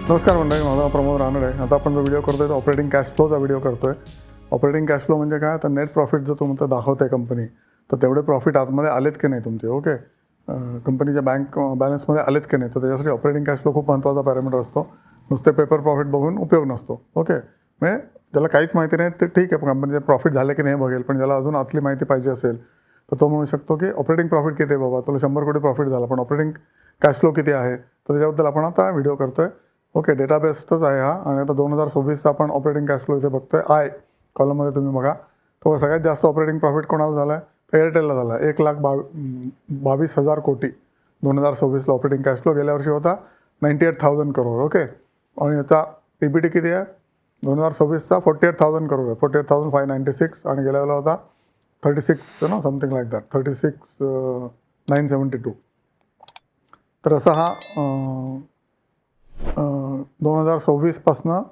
नमस्कार मंडळी, माझं नाव प्रमोद रानडे आहे. आता आपण जो व्हिडिओ करतोय तो ऑपरेटिंग कॅश फ्लोचा व्हिडिओ करतोय. ऑपरेटिंग कॅश फ्लो म्हणजे काय, तर नेट प्रॉफिट जो तुमचं दाखवते कंपनी, तर तेवढे प्रॉफिट आतमध्ये आलेत की नाही तुमचे. ओके, कंपनीच्या बँक बॅलन्समध्ये आलेत की नाही, तर त्याच्यासाठी ऑपरेटिंग कॅश फ्लो खूप महत्त्वाचा पॅरामीटर असतो. नुसते पेपर प्रॉफिट बघून उपयोग नसतो. ओके, म्हणजे ज्याला काहीच माहिती नाही ते ठीक आहे, कंपनीचे प्रॉफिट झाले की नाही बघेल, पण ज्याला अजून आतली माहिती पाहिजे असेल तर तो म्हणू शकतो की ऑपरेटिंग प्रॉफिट किती आहे बाबा, तुला 100 कोटी प्रॉफिट झाला, पण ऑपरेटिंग कॅश फ्लो किती आहे, तर त्याच्याबद्दल आपण आता व्हिडिओ करतोय. ओके, डेटाबेसच आहे हा. आणि आता 2026चा आपण ऑपरेटिंग कॅश फ्लो इथे बघतोय. आय कॉलममध्ये तुम्ही बघा, तो सगळ्यात जास्त ऑपरेटिंग प्रॉफिट कोणाला झाला आहे, तर एअरटेलला झाला आहे. 1,22,000 कोटी 2026ला ऑपरेटिंग कॅश फ्लो. गेल्या वर्षी होता 98,000 करोड. ओके, आणि याचा PBT किती आहे 2026चा, 48,000 करोड आहे, 48,596. आणि गेल्या वेळेला होता 36 ना, समथिंग लाईक दॅट, 36,972. तर असा हा 2026पासनं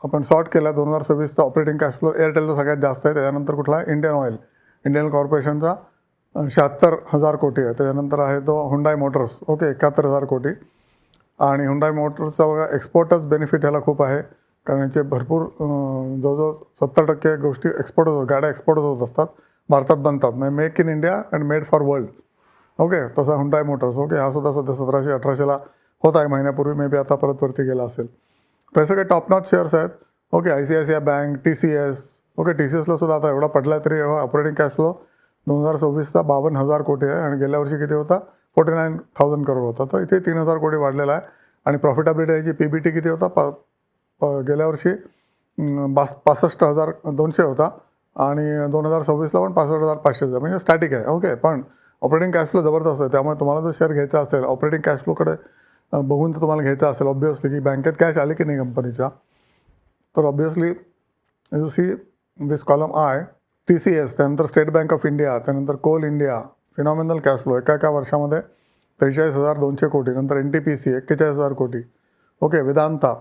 आपण सॉर्ट केला. 2026चा ऑपरेटिंग कॅश फ्लो एअरटेलचा सगळ्यात जास्त आहे. त्याच्यानंतर कुठला आहे, इंडियन ऑइल, इंडियन कॉर्पोरेशनचा 76,000 कोटी आहे. त्याच्यानंतर आहे तो हुंडाई मोटर्स. ओके, 71,000 कोटी. आणि हुंडाई मोटर्सचा बघा एक्सपोर्टच बेनिफिट ह्याला खूप आहे, कारण याचे भरपूर जवळजवळ 70% गोष्टी एक्सपोर्टच होतात, गाड्या एक्सपोर्टच होत असतात, भारतात बनतात, म्हणजे make in India and made for world. Okay, तसा हुंडाई मोटर्स. ओके, हा सुद्धा सध्या 1700-1800ला होत आहे महिन्यापूर्वी, मे बी आता परत वरती गेला असेल. तर सगळे टॉप नॉच शेअर्स आहेत. Okay, ICICI bank, TCS. Okay, TCSला सुद्धा आता एवढा पडला आहे तरी ऑपरेटिंग कॅश फ्लो 2026चा 52,000 कोटी आहे. आणि गेल्या वर्षी किती होता, 49,000 करोड होता. तर इथे 3,000 कोटी वाढलेला आहे. आणि प्रॉफिटेबिलिटी याची PBT किती होता, गेल्या वर्षी 65,200 होता. आणि 2026ला पण 65,500, म्हणजे स्टॅटिक आहे. ओके, पण ऑपरेटिंग कॅश फ्लो जबरदस्त आहे. त्यामुळे तुम्हाला जर शेअर घ्यायचा असेल, ऑपरेटिंग कॅश फ्लोकडे बघून जर तुम्हाला घ्यायचं असेल, ऑब्व्हियसली की बँकेत कॅश आली की नाही कंपनीच्या, तर obviously you see this column I, TCS, त्यानंतर स्टेट बँक ऑफ इंडिया, त्यानंतर coal India, phenomenal cash flow एका वर्षामध्ये 43,200 कोटी. नंतर NTPC 41,000 कोटी. ओके, वेदांता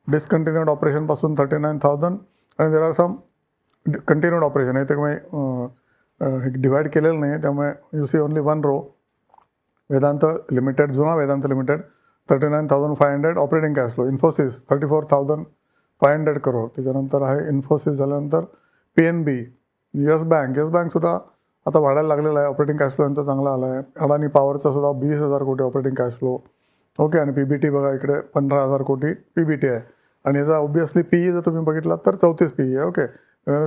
डिस्कंटिन्यूड ऑपरेशनपासून 39,000. आणि there are some continued operation आहे, ते डिवाईड केलेलं नाही आहे, त्यामुळे you see only one row. Vedanta limited, जुना Vedanta limited 39,500 operating cash flow. Infosys 34,500 crore. त्याच्यानंतर आहे इन्फोसिस, झाल्यानंतर PNB, येस बँकसुद्धा आता वाढायला लागलेला आहे. ऑपरेटिंग कॅश फ्लो यांचा चांगला आला आहे. अडानी पॉवरचा सुद्धा 20,000 कोटी ऑपरेटिंग कॅश फ्लो. ओके, आणि PBT बघा इकडे 15,000 कोटी PBT आहे. आणि याचा ऑब्व्हियसली PE जर तुम्ही बघितला तर 34 PE आहे. ओके,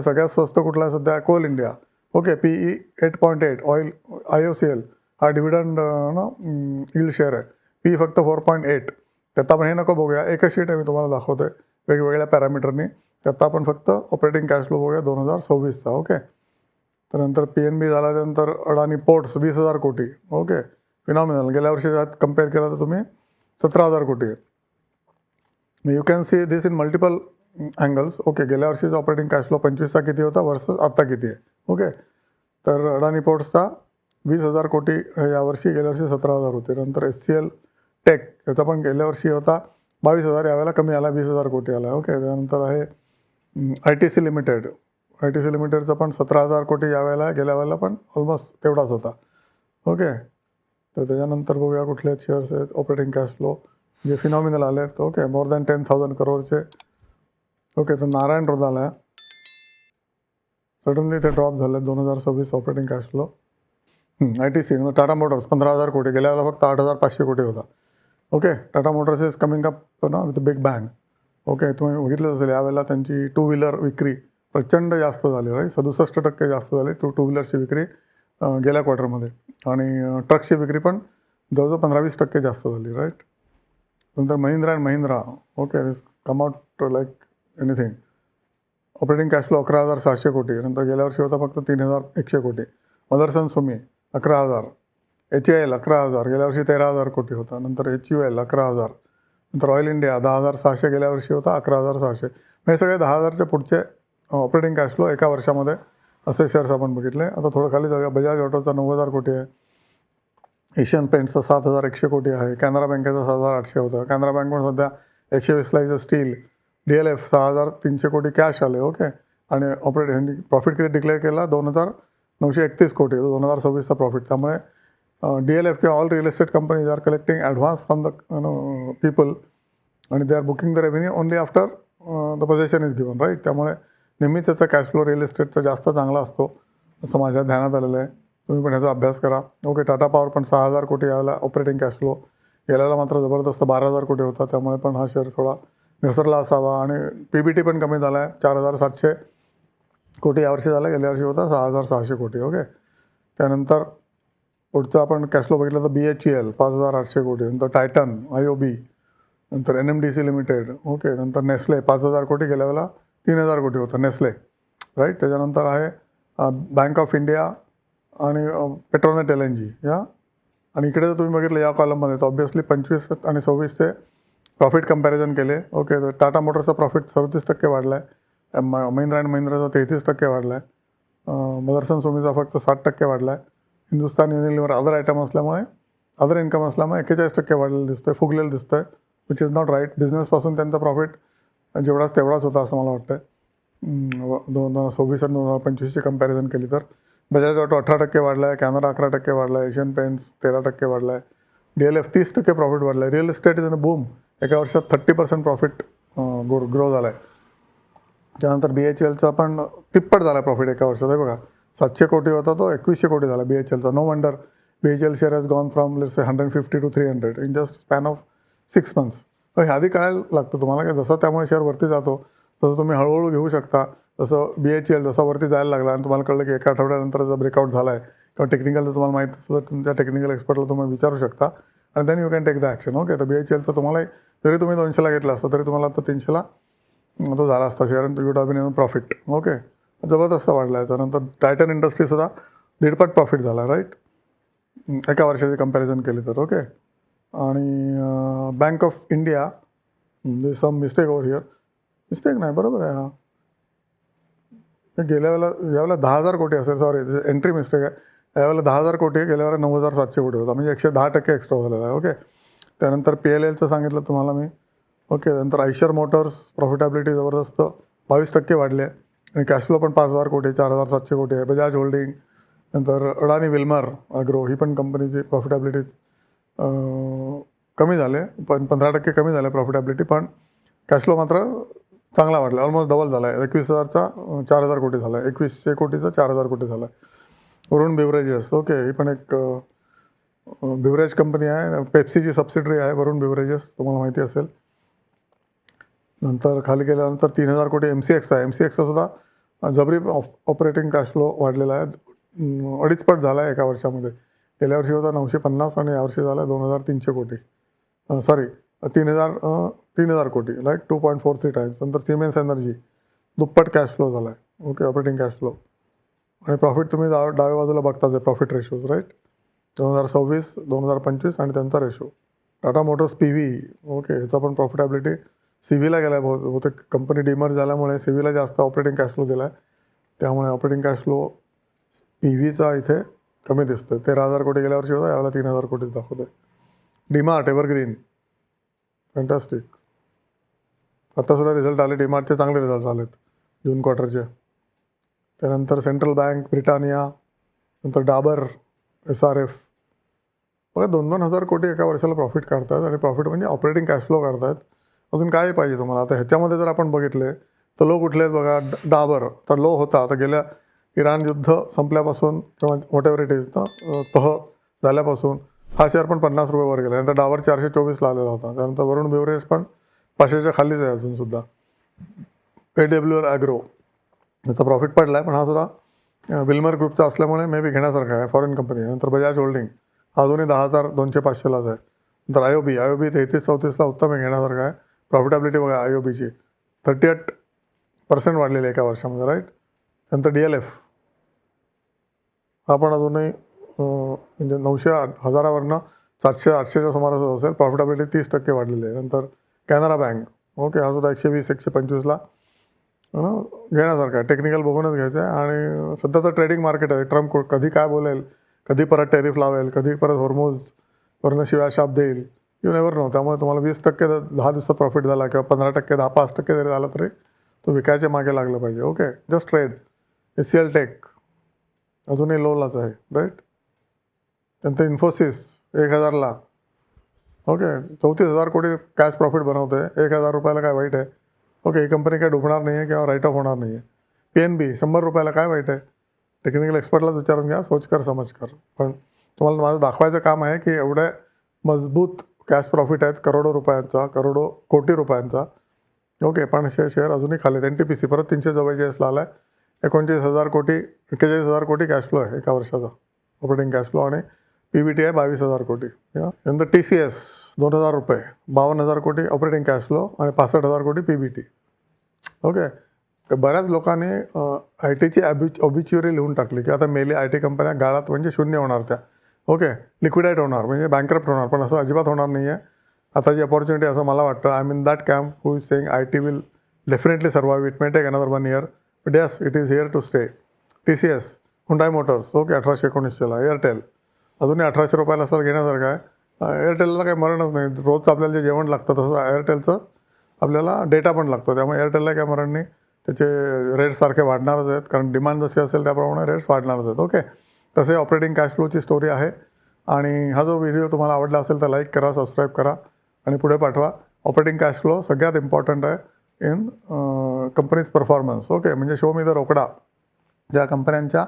सगळ्यात स्वस्त कुठला आहे सध्या, coal India. Okay, PE 8.8. Oil IOCL हा डिव्हिडंड यील्ड शेअर आहे, PE फक्त 4.8. त्यात आपण हे नको बघूया, एकच शीट आहे मी तुम्हाला दाखवतोय वेगवेगळ्या पॅरामीटरनी. त्यात आपण फक्त ऑपरेटिंग कॅश फ्लो बघूया 2026चा. ओके, तर नंतर PNB झाला, त्यानंतर अडानी पोर्ट्स 20,000 कोटी. Okay, phenomenal. गेल्या वर्षी कम्पेअर केला तर तुम्ही 17,000 कोटी आहे. You can see this in multiple angles. Okay, गेल्या वर्षीचा ऑपरेटिंग कॅश फ्लो 25चा किती होता वर्सेस आत्ता किती आहे. ओके, तर अडानी पोर्ट्सचा 20,000 कोटी यावर्षी, गेल्या वर्षी 17,000 होते. नंतर HCL टेक, याचा पण गेल्या वर्षी होता 22,000, यावेळेला कमी आला, 20,000 कोटी आला. ओके, त्यानंतर आहे ITC लिमिटेड. ITC लिमिटेडचा पण 17,000 कोटी यावेळेला, गेल्या वेळेला पण ऑलमोस्ट तेवढाच होता. ओके, तर त्याच्यानंतर बघूया कुठले शेअर्स आहेत ऑपरेटिंग कॅश फ्लो जे फिनॉमिनल आले आहेत. Okay, more than 10,000 करोडचे. ओके, तर नारायण हृदयालय सडनली ते ड्रॉप झाले 2026 operating cash flow. ITC Tata Motors 15,000 कोटी, गेल्या वेळेला फक्त 8,500 कोटी होता. Okay, Tata Motors is coming up ना विथ बिग बँग. ओके, तुम्ही बघितलंच असेल यावेळेला त्यांची टू व्हीलर विक्री प्रचंड जास्त झाली, राईट. 67% जास्त झाली टू व्हीलर्सची विक्री गेल्या क्वार्टरमध्ये. आणि ट्रक्सची विक्री पण जवळजवळ 15-20% जास्त झाली, राईट. नंतर Mahindra and Mahindra. Okay, this come out like anything. Operating cash flow 11,700 कोटी. नंतर गेल्या वर्षी होता फक्त 3,100 कोटी. मदरसन सुमी 11,000. HAL 11,000, गेल्या वर्षी 13,000 कोटी होता. नंतर HUL 11,000. नंतर ऑइल इंडिया 10,600, गेल्या वर्षी होता 11,600. हे सगळे 10,000च्या पुढचे ऑपरेटिंग कॅश फ्लो एका वर्षामध्ये असे शेअर्स आपण बघितले. आता थोडं खाली जाऊया. बजाज ऑटोचा 9,000 कोटी आहे. एशियन पेंट्सचा 7,100 कोटी आहे. कॅनरा बँकेचा 7,800 होता. कॅनरा बँक पण सध्या 120ला इज स्टील. DLF 6,300 कोटी कॅश आले. ओके, आणि ऑपरेटिंग प्रॉफिट किती डिक्लेअर केला, 2,931 कोटी 2026चा प्रॉफिट. त्यामुळे DLF किंवा all real estate companies are collecting advance from the people आणि they are booking the revenue only after the possession is given, right. त्यामुळे नेहमीच त्याचा कॅश फ्लो रिअल इस्टेटचा जास्त चांगला असतो असं माझ्या ध्यानात आलेलं आहे. तुम्ही पण ह्याचा अभ्यास करा. ओके, टाटा पॉवर पण 6,000 कोटी यावेळेला ऑपरेटिंग कॅश फ्लो, गेल्याला मात्र जबरदस्त 12,000 कोटी होता. त्यामुळे पण हा शेअर थोडा घसरला असावा. आणि PBT पण कमी झाला आहे, 4,700 कोटी यावर्षी झाला, गेल्या वर्षी होता 6,600 कोटी. ओके, त्यानंतर पुढचं आपण कॅश फ्लो बघितलं तर BHEL 5,800 कोटी, नंतर टायटन, IOB, नंतर NMDC लिमिटेड. ओके, नंतर नेस्ले 5,000 कोटी, गेल्या वेळेला 3,000 कोटी होतं नेस्ले, राईट. त्याच्यानंतर आहे बँक ऑफ इंडिया आणि पेट्रोनेट LNG या. आणि इकडे जर तुम्ही बघितलं या कॉलममध्ये तर ऑब्व्हियसली 25 आणि 26चे प्रॉफिट कंपॅरिझन केले. ओके, तर टाटा मोटर्सचा प्रॉफिट 37% वाढला आहे, महिंद्रा अँड महिंद्राचा 33% वाढला आहे, मदरसन सुमीचा फक्त 60% वाढला आहे, हिंदुस्तान युनिलिव्हर अदर आयटम असल्यामुळे, अदर इन्कम असल्यामुळे 41% वाढलेलं दिसतं आहे, फुगलेलं दिसतं आहे, विच इज नॉट राईट. बिझनेसपासून त्यांचा प्रॉफिट जेवढाच तेवढाच होता असं मला वाटतं. 2026 आणि 2025ची कंपॅरिझन केली तर बजाज ऑटो 18% वाढला आहे, कॅनरा 11% वाढला आहे, एशियन पेंट्स 13% वाढला आहे, DLF 30% प्रॉफिट वाढला आहे. Real estate is in boom, एका वर्षात 30% प्रॉफिट ग्रो झाला आहे. त्यानंतर BHELचा पण तिप्पट झाला आहे प्रॉफिट एका वर्षात. आहे बघा, 700 कोटी होता तो 2100 कोटी झाला BHELचा. No wonder BHEL share has gone from let's say 150 to 300 in just span of 6 months. हे आधी कळायला लागतं तुम्हाला की जसं त्यामुळे शेअर वरती जातो तसं तुम्ही हळूहळू घेऊ शकता. जसं BHEL जसा वरती जायला लागला आणि तुम्हाला कळलं की एका आठवड्यानंतर जर ब्रेकआउट झाला आहे किंवा टेक्निकल जर तुम्हाला माहीत असतं तर तुमच्या टेक्निकल एक्सपर्टला तुम्ही विचारू शकता आणि then you can take the action. Okay, तर BHELचं तुम्हाला जरी तुम्ही 200ला घेतला असता तरी तुम्हाला आता 300ला तो झाला असता शेअर आणि you'd have been in profit. Okay, जबरदस्त वाढला आहे. त्यानंतर टायटन इंडस्ट्रीसुद्धा 1.5 प्रॉफिट झाला, राईट, एका वर्षाची कंपॅरिझन केली तर. ओके, आणि bank of India some mistake over here, mistake नाही, बरोबर आहे. हा गेल्या यावेळेला 10,000 कोटी असेल, सॉरी एंट्री मिस्टेक आहे. यावेळेला 10,000 कोटी आहे, गेल्या वेळेला 9,700 कोटी होता, म्हणजे 110% एक्स्ट्रा झालेला आहे. ओके, त्यानंतर PLLचं सांगितलं तुम्हाला मी. ओके, नंतर आयशर मोटर्स प्रॉफिटॅबिलिटी जबरदस्त 22% वाढली आहे आणि कॅश फ्लो पण 5,000 कोटी 4,700 कोटी आहे. बजाज होल्डिंग, नंतर अडानी विल्मर ॲग्रो, ही पण कंपनीची प्रॉफिटॅबिलिटी कमी झाले, पण 15% कमी झाले प्रॉफिटॅबिलिटी, पण कॅश फ्लो मात्र चांगला वाढला, ऑलमोस्ट डबल झाला आहे. 21,000चा 4,000 कोटी झाला आहे, 2100 कोटीचा 4,000 कोटी झाला आहे. वरुण बिव्हरेजेस, ओके, ही पण एक बिव्हरेज कंपनी आहे, पेप्सीची सबसिडरी आहे वरुण बिव्हरेजेस, तुम्हाला माहिती असेल. नंतर खाली गेल्यानंतर 3,000 कोटी MCX आहे. MCXचा सुद्धा जबरी ऑपरेटिंग कॅश फ्लो वाढलेला आहे, 2.5 पट झाला आहे एका वर्षामध्ये. गेल्या वर्षी होता 950 आणि यावर्षी झाला आहे 2,300 कोटी, सॉरी 3,000 कोटी, लाईक 2.43 टाइम्स. नंतर सिमेन्स एनर्जी दुप्पट कॅश फ्लो झाला आहे. ओके, ऑपरेटिंग कॅश फ्लो आणि प्रॉफिट तुम्ही डाव्या बाजूला बघताच आहे, प्रॉफिट रेशोज, राईट, 2026, 2025 आणि त्यांचा ratio. Tata Motors PV, okay, ह्याचा पण प्रॉफिटॅबिलिटी CVला गेला आहे. बहुतेक कंपनी डिमर्ज झाल्यामुळे CVला जास्त ऑपरेटिंग कॅश फ्लो दिला आहे, त्यामुळे ऑपरेटिंग कॅश फ्लो PVचा इथे कमी दिसतं. 13,000 कोटी गेल्या वर्षी होता, यावेळेला 3,000 कोटीच दाखवतं. डीमार्ट एव्हरग्रीन, फॅन्टॅस्टिक, आत्तासुद्धा रिझल्ट आले डीमार्टचे, चांगले रिझल्ट आलेत जून क्वार्टरचे. त्यानंतर सेंट्रल बँक ब्रिटानिया, नंतर डाबर, SRF, बघा 2-2 हजार कोटी एका वर्षाला प्रॉफिट काढतात आणि प्रॉफिट म्हणजे ऑपरेटिंग कॅश फ्लो काढतात. अजून काय पाहिजे तुम्हाला? आता ह्याच्यामध्ये जर आपण बघितले तर लो कुठले आहेत बघा. डाबर तर लो होता, आता गेल्या इराण युद्ध संपल्यापासून किंवा वॉट एव्हर इट इज ना, तह झाल्यापासून हा शेअर पण 50 रुपये वर गेला. नंतर डाबर 424ला आलेला होता. त्यानंतर वरुण बिव्हरेज पण 500च्या खालीच आहे अजूनसुद्धा. AWL ॲग्रो याचा प्रॉफिट पडला आहे, पण हा सुद्धा विल्मर ग्रुपचा असल्यामुळे मे बी घेण्यासारखा आहे, फॉरेन कंपनी. नंतर बजाज होल्डिंग हा अजूनही 10,200-500लाच आहे. नंतर IOB 33-34ला उत्तम आहे, घेण्यासारखा आहे. प्रॉफिटॅबिलिटी बघा IOBची 38% वाढलेली आहे एका वर्षामध्ये, राईट. नंतर DLF हा पण अजूनही म्हणजे 900-1000वरनं 700-800च्या सुमारास असेल, प्रॉफिटॅबिलिटी 30% वाढलेली आहे. नंतर कॅनरा बँक, ओके, हा सुद्धा 120-125ला घेण्यासारखा आहे. टेक्निकल बघूनच घ्यायचं आहे आणि सध्या तर ट्रेडिंग मार्केट आहे. ट्रम्प कधी काय बोलेल, कधी परत टेरिफ लावेल, कधी परत हॉर्मोजवरनं शिव्या शाप देईल, यू नेवर नो. त्यामुळे तुम्हाला 20% 10 दिवसात प्रॉफिट झाला किंवा 15%, 5% जरी झाला तरी तो विकायच्या मागे लागलं पाहिजे. Okay, just trade. HCL tech अजूनही लोलाच आहे, राईट. त्यानंतर इन्फोसिस 1,000ला, ओके 34,000 कोटी कॅश प्रॉफिट बनवते, 1,000 रुपयाला काय वाईट आहे? ओके, ही कंपनी काय डुबणार नाही आहे किंवा राईट ऑफ होणार नाही आहे. PNB 100 रुपयाला काय वाईट आहे? टेक्निकल एक्सपर्टलाच विचारून घ्या, सोचकर समजकर. पण तुम्हाला माझं दाखवायचं काम आहे की एवढे मजबूत कॅश प्रॉफिट आहेत, करोडो रुपयांचा, कोटी रुपयांचा. ओके, पण शेअर अजूनही खाली आहेत. NTPC परत 344ला आला आहे. 39,000 कोटी 41,000 कोटी कॅश फ्लो आहे एका वर्षाचा, ऑपरेटिंग कॅश फ्लो. आणि PBT आहे 22,000 कोटी. नंतर TCS 2,000 रुपये, 52,000 कोटी ऑपरेटिंग कॅश फ्लो आणि 65,000 कोटी PBT. ओके, तर बऱ्याच लोकांनी IT ची ऑबिच्युरी लिहून टाकली की आता मेली IT कंपन्या गाळात म्हणजे शून्य होणार त्या. ओके, लिक्विडेट होणार म्हणजे बँकरप्ट होणार, पण असं अजिबात होणार नाही आहे. आताची अपॉर्च्युनिटी असं मला वाटतं, I mean that camp who is saying IT will definitely survive, it may take another 1 year, but yes it is here to stay. TCS, Hyundai motors, okay 1819ला. एअरटेल अजूनही 1,800 रुपयाला असतात, घेण्यासारखं आहे. एअरटेलला काही मरणच नाही, रोजचं आपल्याला जे जेवण लागतं तसं एअरटेलचंच आपल्याला डेटा पण लागतो, त्यामुळे एअरटेलला काही मरण नाही. त्याचे रेट्स सारखे वाढणारच आहेत, कारण डिमांड जशी असेल त्याप्रमाणे रेट्स वाढणारच आहेत. ओके, तसे ऑपरेटिंग कॅश फ्लोची स्टोरी आहे. आणि हा जो व्हिडिओ तुम्हाला आवडला असेल तर लाईक करा, सबस्क्राईब करा आणि पुढे पाठवा. ऑपरेटिंग कॅश फ्लो सगळ्यात इम्पॉर्टंट आहे इन कंपनीज परफॉर्मन्स. ओके, म्हणजे शो मी द रोकडा. ज्या कंपन्यांच्या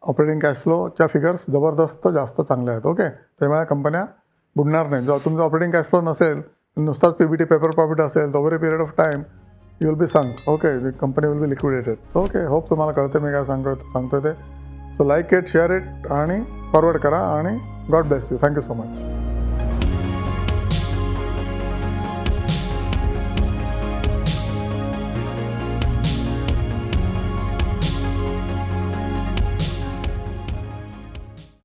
ऑपरेटिंग कॅश फ्लोच्या फिगर्स जबरदस्त जास्त चांगल्या आहेत. ओके, त्यामुळे कंपन्या बुडणार नाही. जर तुमचा ऑपरेटिंग कॅश फ्लो नसेल, नुसताच PBT पेपर प्रॉफिट असेल, तर over a period of time you will be sunk. Okay, the company will be liquidated. Okay, hope तुम्हाला कळते मी काय सांगतोय ते. So like it, share it आणि फॉरवर्ड करा आणि God bless you. Thank you so much.